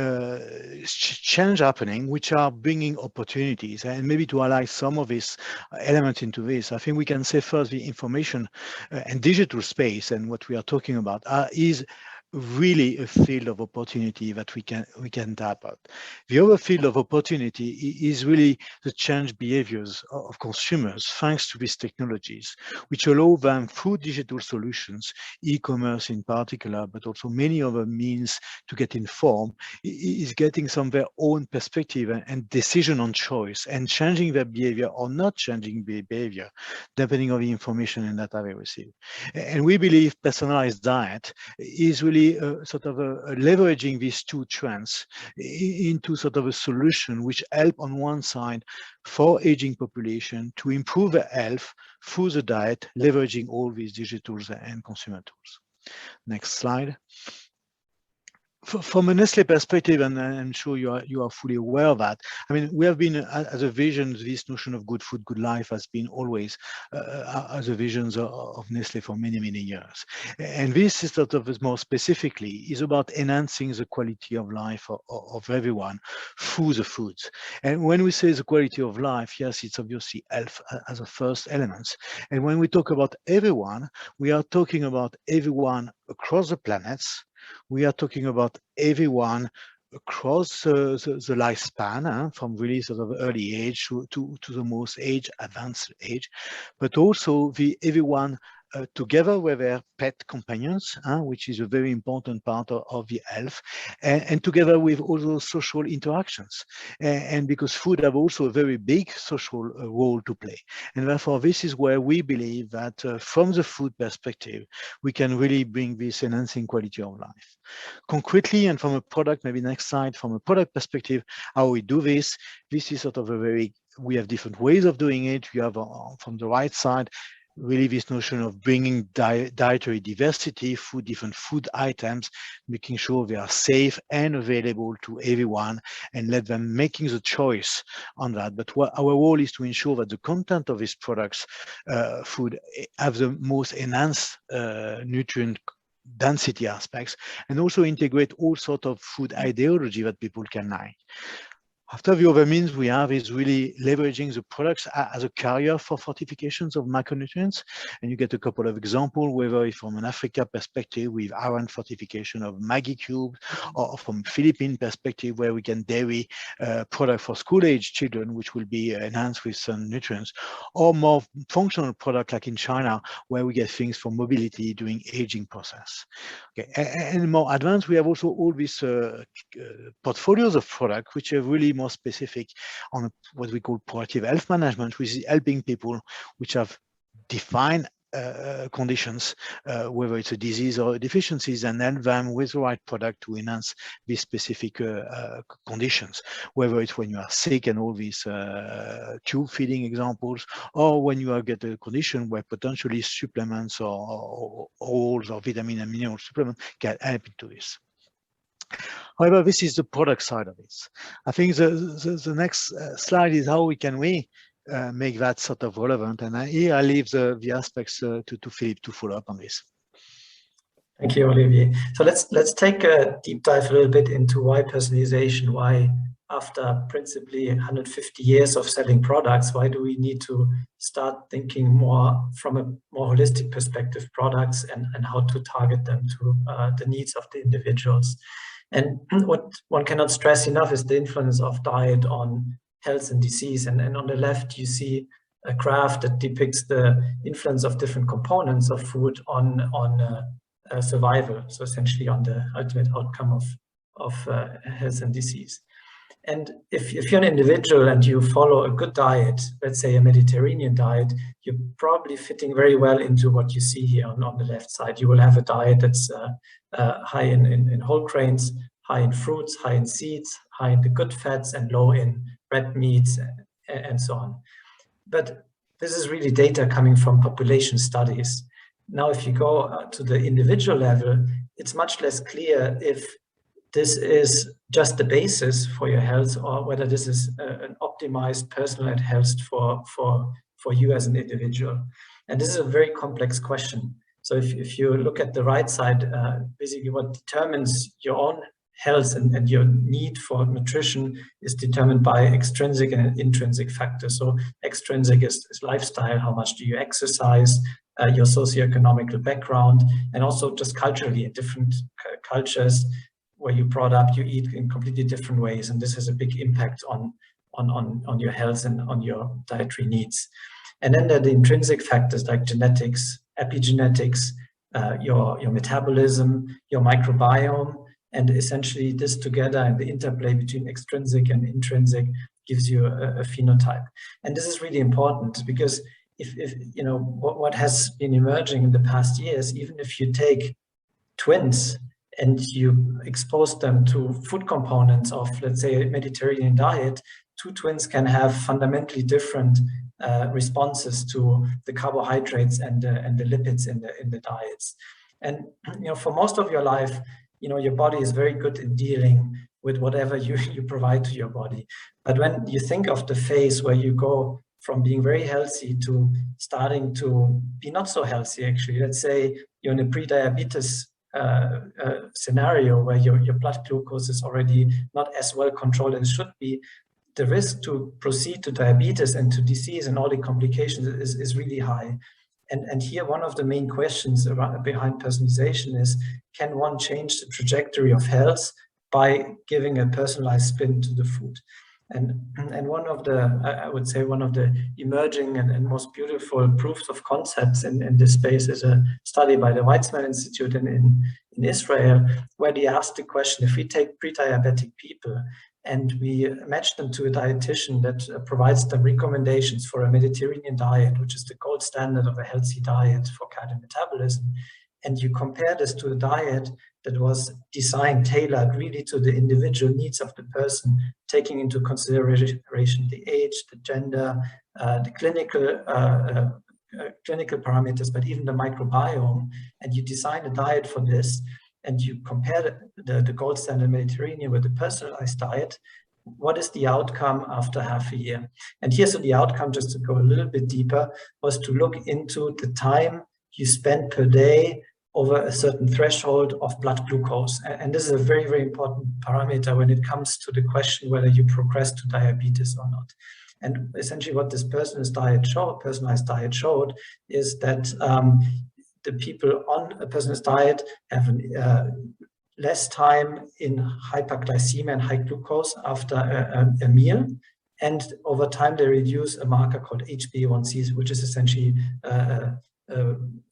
change happening, which are bringing opportunities. And maybe to highlight some of these elements into this, I think we can say first the information and digital space, and what we are talking about is really a field of opportunity that we can tap at. The other field of opportunity is really the change behaviors of consumers thanks to these technologies, which allow them through digital solutions, e-commerce in particular, but also many other means to get informed, is getting some of their own perspective and decision on choice and changing their behavior or not changing their behavior, depending on the information and data they receive. And we believe personalized diet is really sort of leveraging these two trends into sort of a solution which help on one side for aging population to improve their health through the diet, leveraging all these digital and consumer tools. Next slide. From a Nestle perspective, and I'm sure you are fully aware of that, I mean, we have been, as a vision, this notion of good food, good life has been always as a visions of Nestle for many, many years. And this is sort of more specifically is about enhancing the quality of life of everyone through the foods. And when we say the quality of life, yes, it's obviously health as a first element. And when we talk about everyone, we are talking about everyone across the planets. We are talking about everyone across the lifespan, from really sort of early age to the most advanced age, but also everyone together with their pet companions, which is a very important part of the health, and together with also social interactions. And because food have also a very big social role to play. And therefore, this is where we believe that from the food perspective, we can really bring this enhancing quality of life. Concretely, and from a product, maybe next slide, from a product perspective, how we do this, this is sort of we have different ways of doing it. We have from the right side, really this notion of bringing dietary diversity through different food items, making sure they are safe and available to everyone and let them making the choice on that. But our role is to ensure that the content of these products, food, have the most enhanced nutrient density aspects, and also integrate all sorts of food ideology that people can like. After the other means we have is really leveraging the products as a carrier for fortifications of macronutrients. And you get a couple of examples, whether from an Africa perspective with iron fortification of Maggi cubes, or from Philippine perspective where we can dairy product for school-age children, which will be enhanced with some nutrients, or more functional product like in China, where we get things for mobility during aging process. Okay. And more advanced, we have also all these portfolios of products which are really more specific on what we call proactive health management, which is helping people which have defined conditions, whether it's a disease or deficiencies, and help them with the right product to enhance these specific conditions, whether it's when you are sick and all these tube feeding examples, or when you get a condition where potentially supplements or oils or vitamin and mineral supplements can help into this. However, this is the product side of it. I think the next slide is how we can make that sort of relevant. And here I leave the aspects to Philippe to follow up on this. Thank you, Olivier. So let's take a deep dive a little bit into why personalization, why after principally 150 years of selling products, why do we need to start thinking more from a more holistic perspective products and how to target them to the needs of the individuals. And what one cannot stress enough is the influence of diet on health and disease. And on the left, you see a graph that depicts the influence of different components of food on survival. So essentially on the ultimate outcome of health and disease. And if you're an individual and you follow a good diet, let's say a Mediterranean diet, you're probably fitting very well into what you see here on the left side. You will have a diet that's high in whole grains, high in fruits, high in seeds, high in the good fats, and low in red meats, and so on. But this is really data coming from population studies. Now, if you go to the individual level, it's much less clear if this is just the basis for your health or whether this is an optimized personalized health for you as an individual. And this is a very complex question. So if you look at the right side, basically what determines your own health and your need for nutrition is determined by extrinsic and intrinsic factors. So extrinsic is lifestyle, how much do you exercise, your socioeconomic background, and also just culturally in different cultures where you brought up, you eat in completely different ways, and this has a big impact on your health and on your dietary needs. And then there are the intrinsic factors like genetics, epigenetics, your metabolism, your microbiome, and essentially this together and the interplay between extrinsic and intrinsic gives you a phenotype. And this is really important because if you know what has been emerging in the past years, even if you take twins and you expose them to food components of, let's say, a Mediterranean diet, two twins can have fundamentally different responses to the carbohydrates and the lipids in the diets. And you know, for most of your life, you know, your body is very good in dealing with whatever you provide to your body. But when you think of the phase where you go from being very healthy to starting to be not so healthy, actually, let's say you're in a pre-diabetes scenario where your blood glucose is already not as well controlled as it should be, the risk to proceed to diabetes and to disease and all the complications is really high. And here one of the main questions behind personalization is, can one change the trajectory of health by giving a personalized spin to the food? And one of the, I would say, one of the emerging and most beautiful proofs of concepts in this space is a study by the Weizmann Institute in Israel, where they asked the question, if we take pre-diabetic people and we match them to a dietitian that provides them recommendations for a Mediterranean diet, which is the gold standard of a healthy diet for cardiometabolism, and you compare this to a diet that was designed, tailored really to the individual needs of the person, taking into consideration the age, the gender, the clinical parameters, but even the microbiome, and you design a diet for this, and you compare the gold standard Mediterranean with the personalized diet, what is the outcome after half a year? And here's the outcome, just to go a little bit deeper, was to look into the time you spend per day over a certain threshold of blood glucose. And this is a very, very important parameter when it comes to the question whether you progress to diabetes or not. And essentially what this personalized diet showed is that the people on a personalized diet have less time in hyperglycemia and high glucose after a meal. And over time, they reduce a marker called HbA1c, which is essentially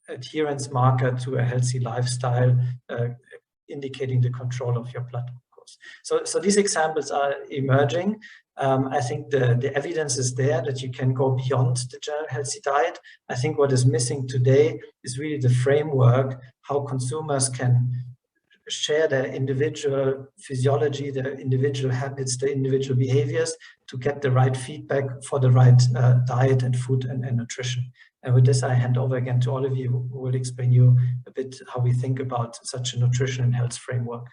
adherence marker to a healthy lifestyle, indicating the control of your blood glucose. So these examples are emerging. I think the evidence is there that you can go beyond the general healthy diet. I think what is missing today is really the framework, how consumers can share their individual physiology, their individual habits, their individual behaviors to get the right feedback for the right diet and food and nutrition. And with this, I hand over again to all of you who will explain you a bit how we think about such a nutrition and health framework.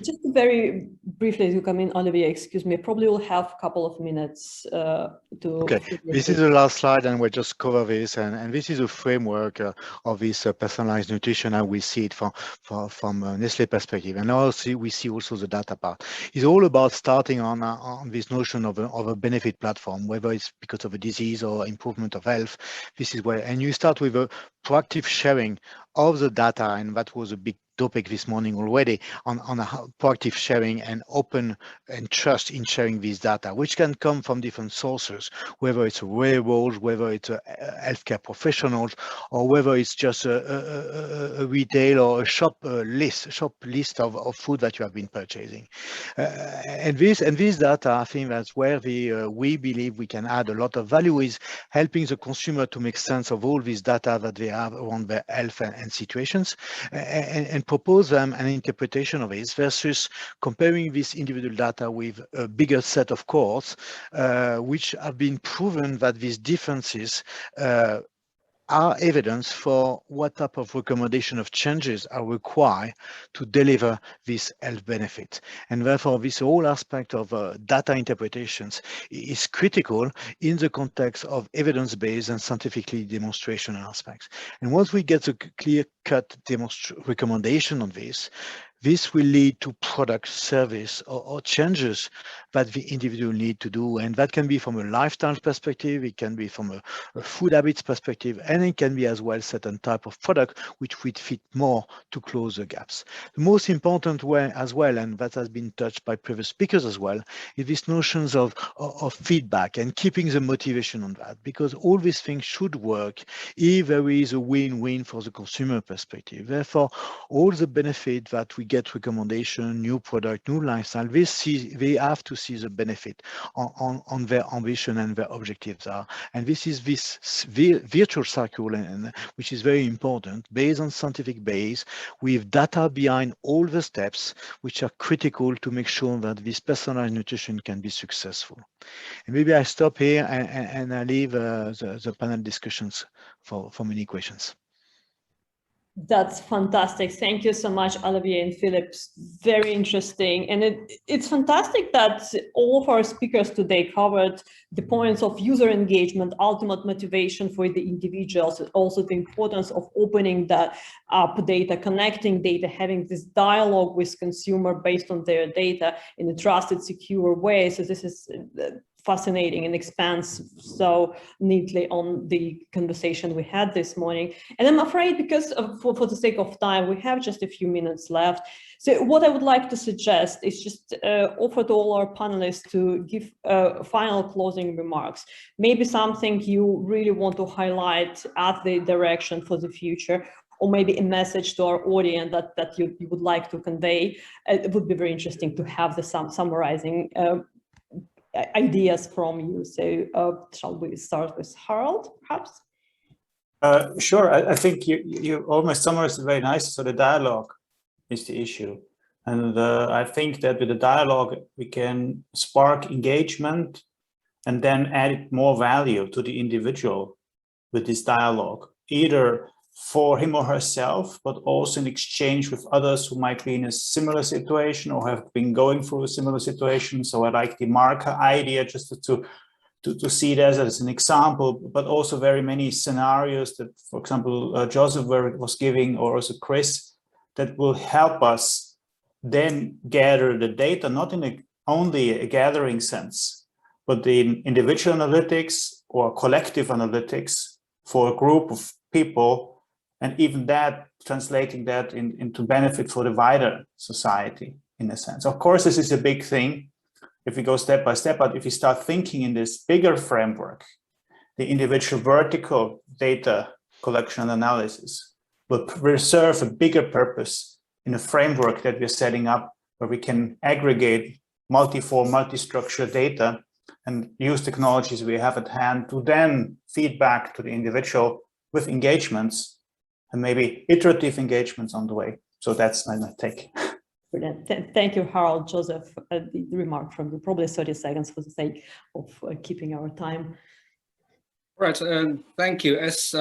Just very briefly to come in, Olivier, excuse me, probably will have a couple of minutes to... Okay, this is the last slide and we'll just cover this. And this is a framework of this personalized nutrition, and we see it from Nestlé perspective. And also we see also the data part. It's all about starting on this notion of a benefit platform, whether it's because of a disease or improvement of health. This is where, and you start with a proactive sharing of the data, and that was a big topic this morning already on a proactive sharing and open and trust in sharing this data, which can come from different sources, whether it's wearables, whether it's healthcare professionals, or whether it's just a retail or a shop list of food that you have been purchasing. And this data, I think that's where we believe we can add a lot of value, is helping the consumer to make sense of all this data that they have around their health and situations, and propose them an interpretation of it versus comparing this individual data with a bigger set of cohorts, which have been proven that these differences are evidence for what type of recommendation of changes are required to deliver this health benefit. And therefore, this whole aspect of data interpretations is critical in the context of evidence-based and scientifically demonstration aspects. And once we get a clear-cut recommendation on this will lead to product, service, or changes that the individual need to do. And that can be from a lifestyle perspective, it can be from a food habits perspective, and it can be as well certain type of product which would fit more to close the gaps. The most important way as well, and that has been touched by previous speakers as well, is these notions of feedback and keeping the motivation on that, because all these things should work if there is a win-win for the consumer perspective. Therefore, all the benefit that we get recommendation, new product, new lifestyle, they have to see the benefit on their ambition and their objectives are. And this is this virtual circle, which is very important, based on scientific base, with data behind all the steps, which are critical to make sure that this personalized nutrition can be successful. And maybe I stop here and I leave the panel discussions for many questions. That's fantastic. Thank you so much, Olivier and Philip. Very interesting. And it's fantastic that all of our speakers today covered the points of user engagement, ultimate motivation for the individuals, also the importance of opening up data, connecting data, having this dialogue with consumer based on their data in a trusted, secure way. So this is fascinating and expands so neatly on the conversation we had this morning. And I'm afraid, because for the sake of time, we have just a few minutes left. So what I would like to suggest is just offer to all our panelists to give final closing remarks. Maybe something you really want to highlight as the direction for the future, or maybe a message to our audience that you would like to convey. It would be very interesting to have the summarizing ideas from you. So shall we start with Harold, perhaps? Sure. I think you almost summarized it very nicely. So the dialogue is the issue. And I think that with the dialogue, we can spark engagement and then add more value to the individual with this dialogue, either for him or herself, but also in exchange with others who might be in a similar situation or have been going through a similar situation. So I like the marker idea, just to see it as an example, but also very many scenarios that, for example, Joseph was giving, or also Chris, that will help us then gather the data, not in only a gathering sense, but the individual analytics or collective analytics for a group of people, and even that, translating that into benefit for the wider society, in a sense. Of course, this is a big thing if we go step by step, but if you start thinking in this bigger framework, the individual vertical data collection and analysis will serve a bigger purpose in a framework that we're setting up, where we can aggregate multi-form, multi-structure data and use technologies we have at hand to then feed back to the individual with engagements, and maybe iterative engagements on the way. So that's my take. Brilliant. Thank you, Harold. Joseph, the remark from you, probably 30 seconds for the sake of keeping our time. Right, thank you. As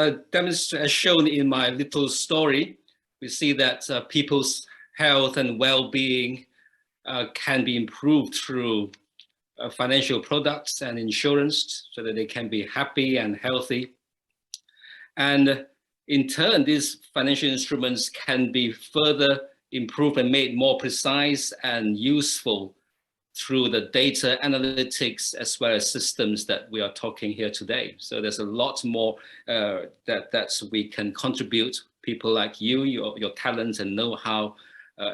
shown in my little story, we see that people's health and well-being can be improved through financial products and insurance, so that they can be happy and healthy. And in turn, these financial instruments can be further improved and made more precise and useful through the data analytics as well as systems that we are talking here today. So there's a lot more that we can contribute people like you, your talents and know-how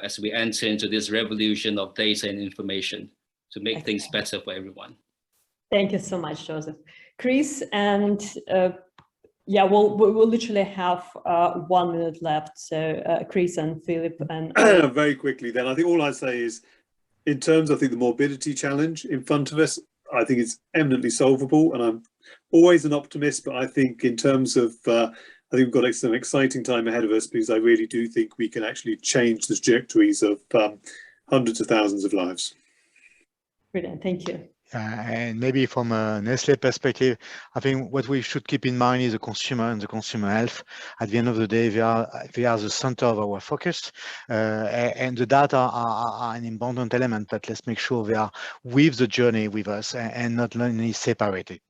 as we enter into this revolution of data and information to make things better for everyone. Thank you so much, Joseph. Chris, and yeah, we'll literally have 1 minute left. So Chris and Philip and very quickly then, I think all I'd say is, in terms of the morbidity challenge in front of us, I think it's eminently solvable, and I'm always an optimist, but I think in terms of I think we've got some exciting time ahead of us, because I really do think we can actually change the trajectories of hundreds of thousands of lives. Brilliant, thank you. And maybe from a Nestlé perspective, I think what we should keep in mind is the consumer and the consumer health. At the end of the day, they are the center of our focus, and the data are an important element, but let's make sure they are with the journey with us and not only separated.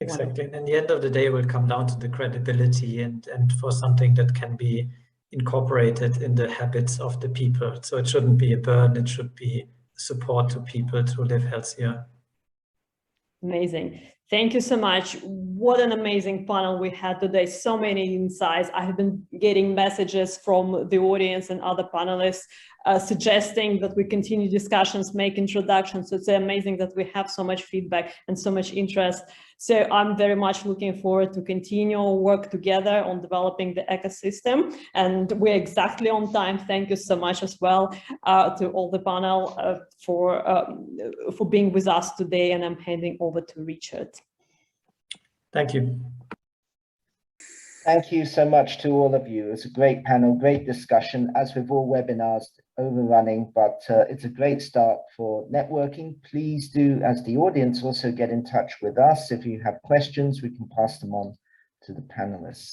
Exactly. And in the end of the day, it will come down to the credibility and for something that can be incorporated in the habits of the people. So it shouldn't be a burden, it should be support to people to live healthier. Amazing. Thank you so much. What an amazing panel we had today. So many insights. I have been getting messages from the audience and other panelists suggesting that we continue discussions, make introductions. So it's amazing that we have so much feedback and so much interest. So I'm very much looking forward to continue work together on developing the ecosystem. And we're exactly on time. Thank you so much as well to all the panel for being with us today. And I'm handing over to Richard. Thank you. Thank you so much to all of you. It's a great panel, great discussion. As with all webinars, overrunning, but it's a great start for networking. Please do, as the audience, also get in touch with us. If you have questions, we can pass them on to the panelists.